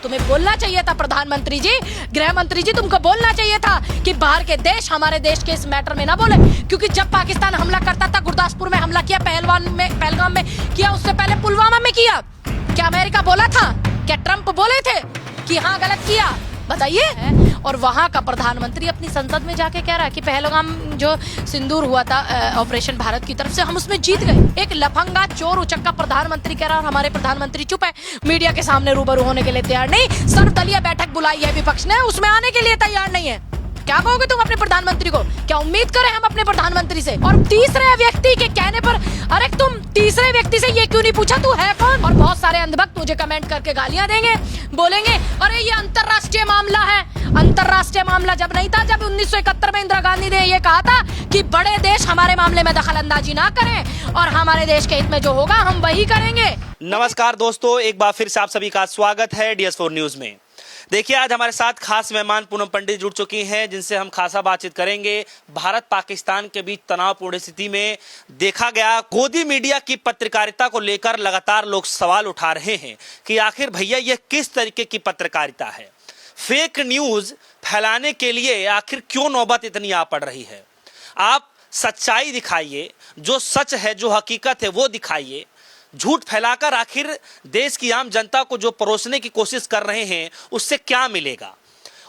तुम्हें बोलना चाहिए था प्रधानमंत्री जी, गृह मंत्री जी, तुमको बोलना चाहिए था कि बाहर के देश हमारे देश के इस मैटर में ना बोले, क्योंकि जब पाकिस्तान हमला करता था, गुरदासपुर में हमला किया, पहलगाम में किया, उससे पहले पुलवामा में किया, क्या अमेरिका बोला था? क्या ट्रंप बोले थे कि हाँ गलत किया? बताइए। और वहाँ का प्रधानमंत्री अपनी संसद में जाके कह रहा है कि पहलगाम जो सिंदूर हुआ था ऑपरेशन भारत की तरफ से, हम उसमें जीत गए। एक लफंगा चोर उचक्का प्रधानमंत्री कह रहा है और हमारे प्रधानमंत्री चुप है, मीडिया के सामने रूबरू होने के लिए तैयार नहीं। सर्वदलीय बैठक बुलाई है विपक्ष ने, उसमें आने के लिए तैयार नहीं है। क्या कहोगे तुम अपने प्रधानमंत्री को? क्या उम्मीद करें हम अपने प्रधानमंत्री से? और तीसरे व्यक्ति के कहने पर, अरे तुम तीसरे व्यक्ति से ये क्यों नहीं पूछा तू है कौन? और बहुत सारे अंधभक्त मुझे कमेंट करके गालियां देंगे, बोलेंगे अरे ये अंतरराष्ट्रीय मामला है। अंतरराष्ट्रीय मामला जब नहीं था, जब 1971 में इंदिरा गांधी ने ये कहा था कि बड़े देश हमारे मामले में दखल अंदाजी ना करें और हमारे देश के हित में जो होगा हम वही करेंगे। नमस्कार दोस्तों, एक बार फिर से आप सभी का स्वागत है DS4 न्यूज में। देखिए, आज हमारे साथ खास मेहमान पूनम पंडित जुड़ चुकी हैं, जिनसे हम खासा बातचीत करेंगे। भारत पाकिस्तान के बीच तनावपूर्ण स्थिति में देखा गया गोदी मीडिया की पत्रकारिता को लेकर लगातार लोग सवाल उठा रहे हैं कि आखिर भैया ये किस तरीके की पत्रकारिता है। फेक न्यूज फैलाने के लिए आखिर क्यों नौबत इतनी आ पड़ रही है? आप सच्चाई दिखाइए, जो सच है, जो हकीकत है वो दिखाइए। झूठ फैलाकर आखिर देश की आम जनता को जो परोसने की कोशिश कर रहे हैं उससे क्या मिलेगा?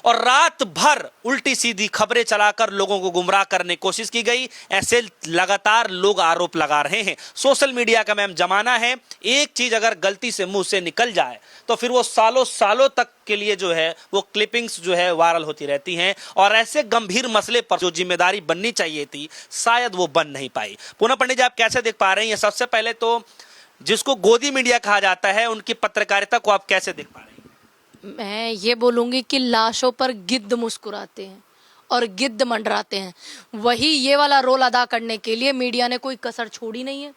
और रात भर उल्टी सीधी खबरें चलाकर लोगों को गुमराह करने की कोशिश की गई, ऐसे लगातार लोग आरोप लगा रहे हैं। सोशल मीडिया का मैम जमाना है, एक चीज अगर गलती से मुंह से निकल जाए तो फिर वो सालों सालों तक के लिए जो है वो क्लिपिंग्स जो है वायरल होती रहती हैं, और ऐसे गंभीर मसले पर जो जिम्मेदारी बननी चाहिए थी शायद वो बन नहीं पाई। पूनम पंडित जी, आप कैसे देख पा रहे हैं? सबसे पहले तो जिसको गोदी मीडिया कहा जाता है उनकी पत्रकारिता को आप कैसे देख पा रहे हैं? मैं ये बोलूंगी कि लाशों पर गिद्ध मुस्कुराते हैं और गिद्ध मंडराते हैं। वही ये वाला रोल अदा करने के लिए मीडिया ने कोई कसर छोड़ी नहीं है,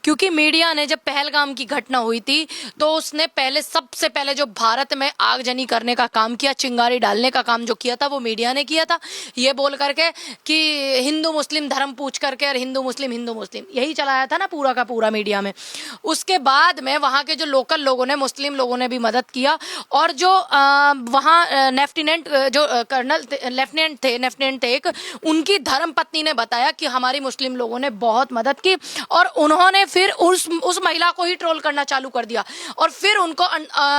क्योंकि मीडिया ने जब पहलगाम की घटना हुई थी तो उसने सबसे पहले जो भारत में आगजनी करने का काम किया, चिंगारी डालने का काम जो किया था वो मीडिया ने किया था, ये बोल करके कि हिंदू मुस्लिम धर्म पूछ करके, और हिंदू मुस्लिम यही चलाया था ना पूरा का पूरा मीडिया में। उसके बाद में वहाँ के जो लोकल लोगों ने, मुस्लिम लोगों ने भी मदद किया, और जो वहाँ लेफ्टिनेंट थे एक, उनकी धर्म पत्नी ने बताया कि हमारी मुस्लिम लोगों ने बहुत मदद की, और उन्होंने फिर उस महिला को ही ट्रोल करना चालू कर दिया, और फिर उनको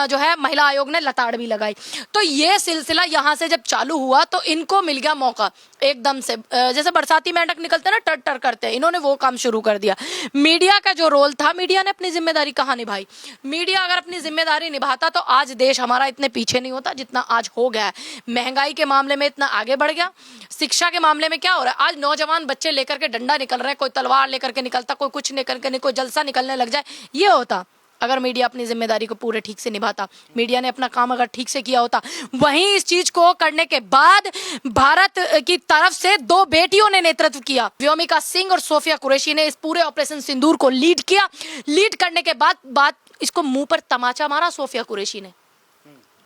जो है महिला आयोग ने लताड़ भी लगाई। तो ये सिलसिला यहाँ से जब चालू हुआ तो इनको मिल गया मौका एकदम से, जैसे बरसाती मेंढक निकलते ना टर टर करते हैं, इन्होंने वो काम शुरू कर दिया। मीडिया का जो रोल था, मीडिया ने अपनी जिम्मेदारी कहाँ निभाई? मीडिया अगर अपनी जिम्मेदारी निभाता तो आज देश हमारा इतने पीछे नहीं होता जितना आज हो गया है। महंगाई के मामले में इतना आगे बढ़ गया, शिक्षा के मामले में क्या हो रहा है? आज नौजवान बच्चे लेकर के डंडा निकल रहे हैं, कोई तलवार लेकर के निकलता, कोई कुछ लेकर के, कोई जलसा निकलने लग जाए। ये होता अगर मीडिया अपनी जिम्मेदारी को पूरे ठीक से निभाता, मीडिया ने अपना काम अगर ठीक से किया होता। वहीं इस चीज को करने के बाद भारत की तरफ से 2 बेटियों ने नेतृत्व किया, व्योमिका सिंह और सोफिया कुरैशी ने इस पूरे ऑपरेशन सिंदूर को लीड किया। लीड करने के बाद इसको मुंह पर तमाचा मारा सोफिया कुरैशी ने,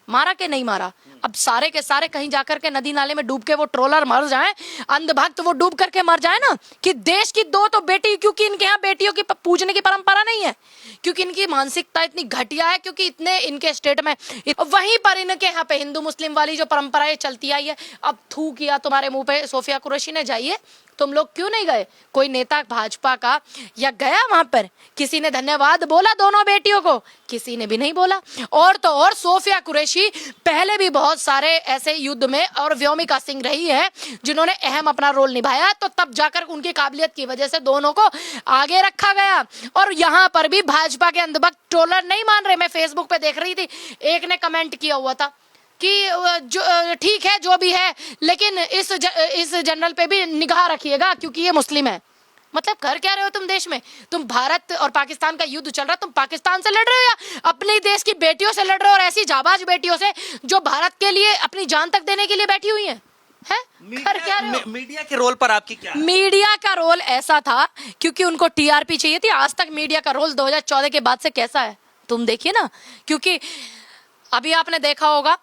मारा के नहीं मारा? अब सारे के सारे कहीं जाकर के नदी नाले में डूब के वो ट्रोलर मर जाएं, अंधभक्त वो डूब करके मर जाए ना, कि देश की 2 तो बेटी, क्योंकि इनके यहाँ बेटियों की पूजने की परंपरा नहीं है, क्योंकि इनकी मानसिकता इतनी घटिया है, क्योंकि इतने इनके स्टेट में वहीं पर इनके यहाँ पे हिंदू मुस्लिम वाली जो परंपराएं चलती आई है। अब थू किया तुम्हारे मुंह पे सोफिया कुरैशी ने, जाइए तुम लोग क्यों नहीं गए? कोई नेता भाजपा का या गया वहां पर? किसी ने धन्यवाद बोला दोनों बेटियों को? किसी ने भी नहीं बोला। और तो और सोफिया कुरैशी पहले भी बहुत सारे ऐसे युद्ध में, और व्योमिका सिंह रही है जिन्होंने अहम अपना रोल निभाया, तो तब जाकर उनकी काबिलियत की वजह से दोनों को आगे रखा गया। और यहाँ पर भी भाजपा के अंधभक्त ट्रोलर नहीं मान रहे। मैं फेसबुक पे देख रही थी, एक ने कमेंट किया हुआ था कि जो ठीक है जो भी है, लेकिन इस जनरल पे भी निगाह रखिएगा क्योंकि ये मुस्लिम है। मतलब कर क्या रहे हो तुम देश में? तुम भारत और पाकिस्तान का युद्ध चल रहा है, तुम पाकिस्तान से लड़ रहे हो या अपने देश की बेटियों से लड़ रहे हो, और ऐसी जाबाज बेटियों से जो भारत के लिए अपनी जान तक देने के लिए बैठी हुई हैं? कर क्या रहे हो? मीडिया के रोल पर आपकी क्या? मीडिया का रोल ऐसा था क्योंकि उनको TRP चाहिए थी। आज तक मीडिया का रोल 2014 के बाद से कैसा है तुम देखिए ना, क्योंकि अभी आपने देखा होगा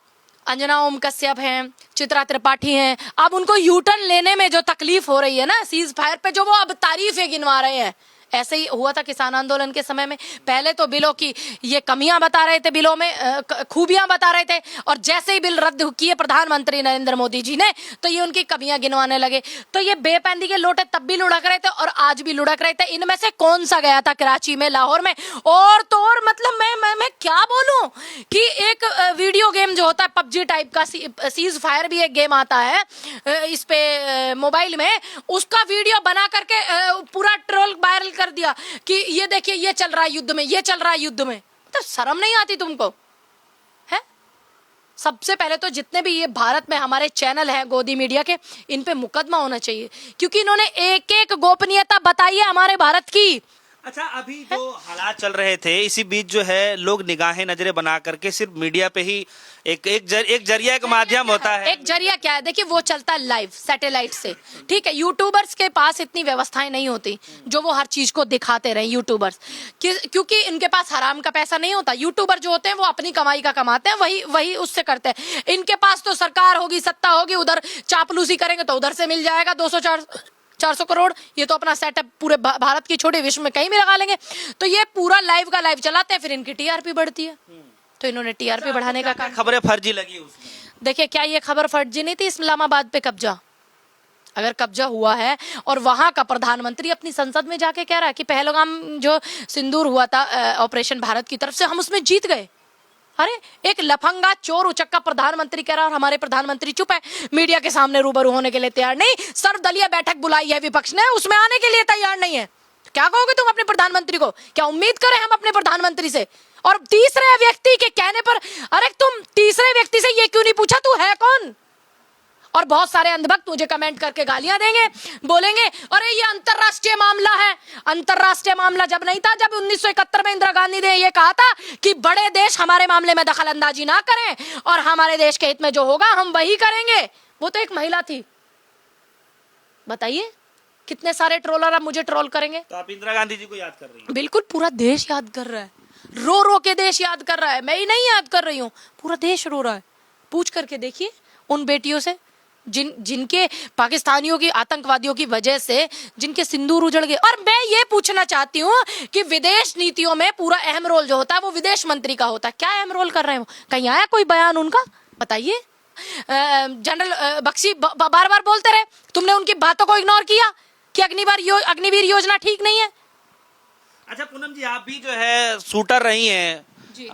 अंजना ओम कश्यप हैं, चित्रा त्रिपाठी हैं, अब उनको यूटर्न लेने में जो तकलीफ हो रही है ना, सीज फायर पे जो वो अब तारीफें गिनवा रहे हैं, ऐसे ही हुआ था किसान आंदोलन के समय में। पहले तो बिलों की ये कमियां बता रहे थे, बिलों में खूबियां बता रहे थे, और जैसे ही बिल रद्द किए प्रधानमंत्री नरेंद्र मोदी जी ने तो ये उनकी कमियां गिनवाने लगे। तो ये बेपैंदी के लोटे तब भी लुढ़क रहे थे और आज भी लुढ़क रहे थे। इनमें से कौन सा गया था कराची में, लाहौर में, और तो और मतलब मैं क्या बोलूं कि एक वीडियो गेम जो होता है पबजी टाइप का, सीज फायर भी एक गेम आता है इस पे मोबाइल में, उसका वीडियो बना करके पूरा ट्रोल वायरल कर दिया कि ये देखिए ये चल रहा है युद्ध में, ये चल रहा है युद्ध में। तो शर्म नहीं आती तुमको? है सबसे पहले तो जितने भी ये भारत में हमारे चैनल हैं गोदी मीडिया के, इन पे मुकदमा होना चाहिए, क्योंकि इन्होंने एक एक गोपनीयता बताई है हमारे भारत की। अच्छा, अभी जो हालात चल रहे थे इसी बीच जो है लोग निगाहें नजरें बना करके सिर्फ मीडिया पे ही एक जरिया, एक माध्यम होता है। एक जरिया क्या है, देखिए वो चलता है लाइव सैटेलाइट से, ठीक है। यूट्यूबर्स के पास इतनी व्यवस्थाएं नहीं होती जो वो हर चीज को दिखाते रहे यूट्यूबर्स, क्योंकि इनके पास हराम का पैसा नहीं होता। यूट्यूबर जो होते हैं वो अपनी कमाई का कमाते हैं, वही उससे करते हैं। इनके पास तो सरकार होगी, सत्ता होगी, उधर चापलूसी करेंगे तो उधर से मिल जाएगा 200-400 करोड़। ये तो अपना सेटअप पूरे भारत की छोटे विश्व में कहीं भी लगा लेंगे। तो ये पूरा लाइव का लाइव चलाते हैं, फिर इनकी टीआरपी बढ़ती है। तो इन्होंने टीआरपी बढ़ाने का काम। खबरें फर्जी लगी उसमें? देखिए क्या ये खबर फर्जी नहीं थी? इस्लामाबाद पे कब्जा, अगर कब्जा हुआ है और वहां का प्रधानमंत्री अपनी संसद में जाके कह रहा है कि पहलगाम जो सिंदूर हुआ था ऑपरेशन भारत की तरफ से, हम उसमें जीत गए। अरे एक लफंगा चोर उचक्का प्रधानमंत्री कह रहा है और हमारे प्रधानमंत्री चुप है, मीडिया के सामने रूबरू होने के लिए तैयार नहीं। सर्वदलीय बैठक बुलाई है विपक्ष ने, उसमें आने के लिए तैयार नहीं है। क्या कहोगे तुम अपने प्रधानमंत्री को? क्या उम्मीद करें हम अपने प्रधानमंत्री से? और तीसरे व्यक्ति के कहने पर, अरे तुम तीसरे व्यक्ति से ये क्यों नहीं पूछा तू है कौन? और बहुत सारे अंधभक्त मुझे कमेंट करके गालियां देंगे, बोलेंगे अरे ये अंतरराष्ट्रीय मामला है। अंतरराष्ट्रीय मामला जब नहीं था जब 1971 में इंदिरा गांधी ने ये कहा था कि बड़े देश हमारे मामले में दखल अंदाजी ना करें और हमारे देश के हित में जो होगा हम वही करेंगे। वो तो एक महिला थी। बताइए कितने सारे ट्रोलर अब मुझे ट्रोल करेंगे। तो आप इंदिरा गांधी जी को याद कर रही हैं? बिल्कुल, पूरा देश याद कर रहा है, रो रो के देश याद कर रहा है। मैं ही नहीं याद कर रही हूँ, पूरा देश रो रहा है। पूछ करके देखिए उन बेटियों से जिनके पाकिस्तानियों की, आतंकवादियों की वजह से जिनके सिंदूर उजड़ गए। और मैं ये पूछना चाहती हूँ कि विदेश नीतियों में पूरा अहम रोल जो होता है वो विदेश मंत्री का होता है। क्या अहम रोल कर रहे हैं वो? कहीं आया कोई बयान उनका? बताइए। जनरल बख्शी बार बार बोलते रहे, तुमने उनकी बातों को इग्नोर किया कि अग्निवीर योजना ठीक नहीं है। अच्छा पूनम जी, आप भी जो है शूटर रही हैं, जी।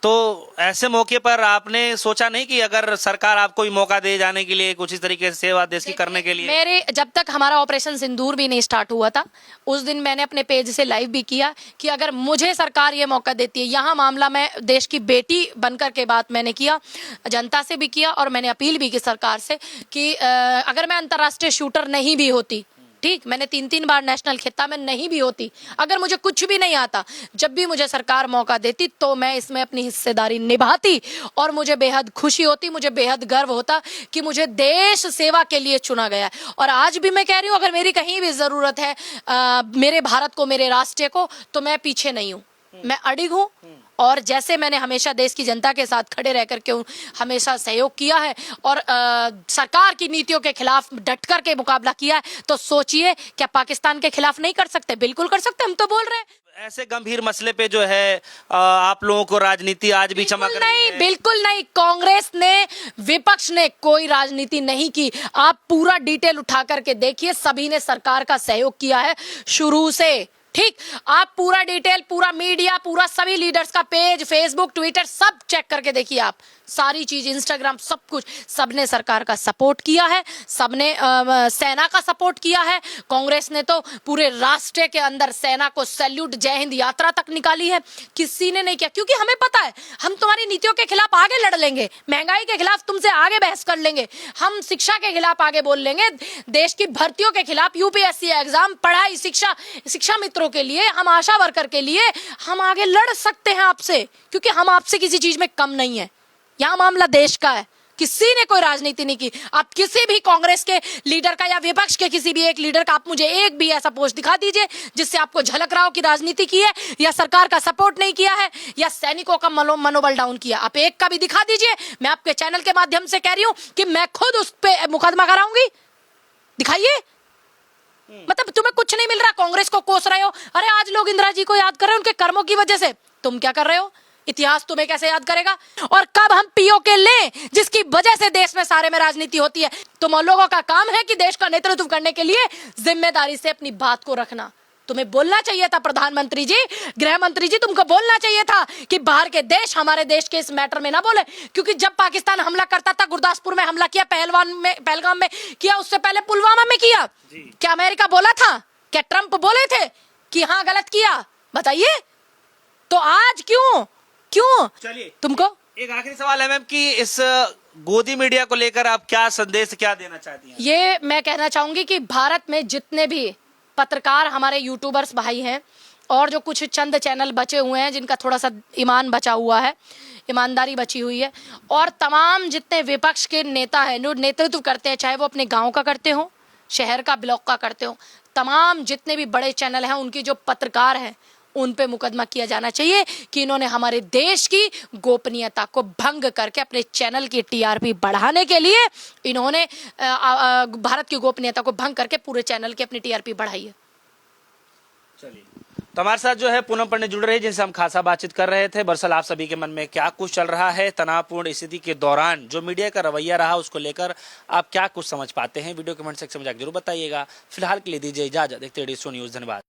तो ऐसे मौके पर आपने सोचा नहीं कि अगर सरकार आपको भी मौका दे जाने के लिए कुछ इस तरीके से सेवा देश की करने के लिए? मेरे जब तक हमारा ऑपरेशन सिंदूर भी नहीं स्टार्ट हुआ था उस दिन मैंने अपने पेज से लाइव भी किया कि अगर मुझे सरकार ये मौका देती है, यहाँ मामला मैं देश की बेटी बनकर के बात मैंने किया, जनता से भी किया और मैंने अपील भी की सरकार से कि अगर मैं अंतर्राष्ट्रीय शूटर नहीं भी होती, ठीक, मैंने 3 बार नेशनल खिताब में नहीं भी होती, अगर मुझे कुछ भी नहीं आता, जब भी मुझे सरकार मौका देती तो मैं इसमें अपनी हिस्सेदारी निभाती और मुझे बेहद खुशी होती, मुझे बेहद गर्व होता कि मुझे देश सेवा के लिए चुना गया। और आज भी मैं कह रही हूँ अगर मेरी कहीं भी जरूरत है मेरे भारत को, मेरे राष्ट्र को, तो मैं पीछे नहीं हूँ, मैं अडिग हूँ। और जैसे मैंने हमेशा देश की जनता के साथ खड़े रह करके हमेशा सहयोग किया है और सरकार की नीतियों के खिलाफ डट करके मुकाबला किया है, तो सोचिए क्या पाकिस्तान के खिलाफ नहीं कर सकते? बिल्कुल कर सकते। हम तो बोल रहे हैं ऐसे गंभीर मसले पे जो है आप लोगों को राजनीति आज भी चमक रही है? बिल्कुल नहीं। कांग्रेस ने, विपक्ष ने कोई राजनीति नहीं की। आप पूरा डिटेल उठा करके देखिए, सभी ने सरकार का सहयोग किया है शुरू से, ठीक। आप पूरा डिटेल, पूरा मीडिया, पूरा सभी लीडर्स का पेज, फेसबुक, ट्विटर सब चेक करके देखिए आप, सारी चीज, इंस्टाग्राम, सब कुछ, सबने सरकार का सपोर्ट किया है, सबने सेना का सपोर्ट किया है। कांग्रेस ने तो पूरे राष्ट्र के अंदर सेना को सैल्यूट, जय हिंद यात्रा तक निकाली है, किसी ने नहीं किया, क्योंकि हमें पता है हम तुम्हारी नीतियों के खिलाफ आगे लड़ लेंगे, महंगाई के खिलाफ तुमसे आगे बहस कर लेंगे, हम शिक्षा के खिलाफ आगे बोल लेंगे, देश की भर्तियों के खिलाफ, यूपीएससी एग्जाम, पढ़ाई, शिक्षा मित्रों के लिए, हम आशा वर्कर के लिए हम आगे लड़ सकते हैं आपसे, क्योंकि हम आपसे किसी चीज में कम नहीं है। यहाँ मामला देश का है, किसी ने कोई राजनीति नहीं की। आप किसी भी कांग्रेस के लीडर का या विपक्ष के किसी भी एक लीडर का आप मुझे एक भी ऐसा पोस्ट दिखा दीजिए जिससे आपको झलक रहा हो कि राजनीति की है या सरकार का सपोर्ट नहीं किया है या सैनिकों का मनोबल डाउन किया। आप एक का भी दिखा दीजिए, मैं आपके चैनल के माध्यम से कह रही हूं कि मैं खुद उस पर मुकदमा कराऊंगी। दिखाइए, मतलब तुम्हें कुछ नहीं मिल रहा, कांग्रेस को कोस रहे हो। अरे आज लोग इंदिरा जी को याद कर रहे हैं उनके कर्मों की वजह से, तुम क्या कर रहे हो? इतिहास तुम्हें कैसे याद करेगा? और कब हम पीओके लें जिसकी वजह से देश में सारे में राजनीति होती है? तुम लोगों का काम है कि देश का नेतृत्व करने के लिए जिम्मेदारी से अपनी बात को रखना। तुम्हें बोलना चाहिए था प्रधानमंत्री जी, गृह मंत्री जी, तुमको बोलना चाहिए था कि बाहर के देश हमारे देश के इस मैटर में ना बोले। क्योंकि जब पाकिस्तान हमला करता था, गुरदासपुर में हमला किया, पहलगाम में किया, उससे पहले पुलवामा में किया, क्या अमेरिका बोला था? क्या ट्रंप बोले थे कि हाँ गलत किया? बताइए। तो आज क्यों चलिए, तुमको एक आखिरी सवाल है मैम कि इस गोदी मीडिया को लेकर आप क्या संदेश क्या देना चाहती हैं? ये मैं कहना चाहूंगी कि भारत में जितने भी पत्रकार हमारे यूट्यूबर्स भाई हैं और जो कुछ चंद चैनल बचे हुए हैं जिनका थोड़ा सा ईमान बचा हुआ है, ईमानदारी बची हुई है, और तमाम जितने विपक्ष के नेता हैं जो नेतृत्व करते हैं, चाहे वो अपने गांव का करते हो, शहर का, ब्लॉक का करते हो, तमाम जितने भी बड़े चैनल हैं उनकी जो पत्रकार हैं उन पे मुकदमा किया जाना चाहिए कि इन्होंने हमारे देश की गोपनीयता को भंग करके अपने चैनल की टीआरपी बढ़ाने के लिए इन्होंने भारत की गोपनीयता को भंग करके पूरे चैनल की अपनी टीआरपी बढ़ाई है। चलिए, तो हमारे साथ जो है पूनम पंडित जुड़ रहे हैं जिनसे हम खासा बातचीत कर रहे थे। दरअसल आप सभी के मन में क्या कुछ चल रहा है तनावपूर्ण स्थिति के दौरान, जो मीडिया का रवैया रहा उसको लेकर आप क्या कुछ समझ पाते हैं? वीडियो कमेंट सेक्शन में जाकर जरूर बताइएगा। फिलहाल के लिए दीजिए इजाजत, देखते रहिए DSO न्यूज़। धन्यवाद।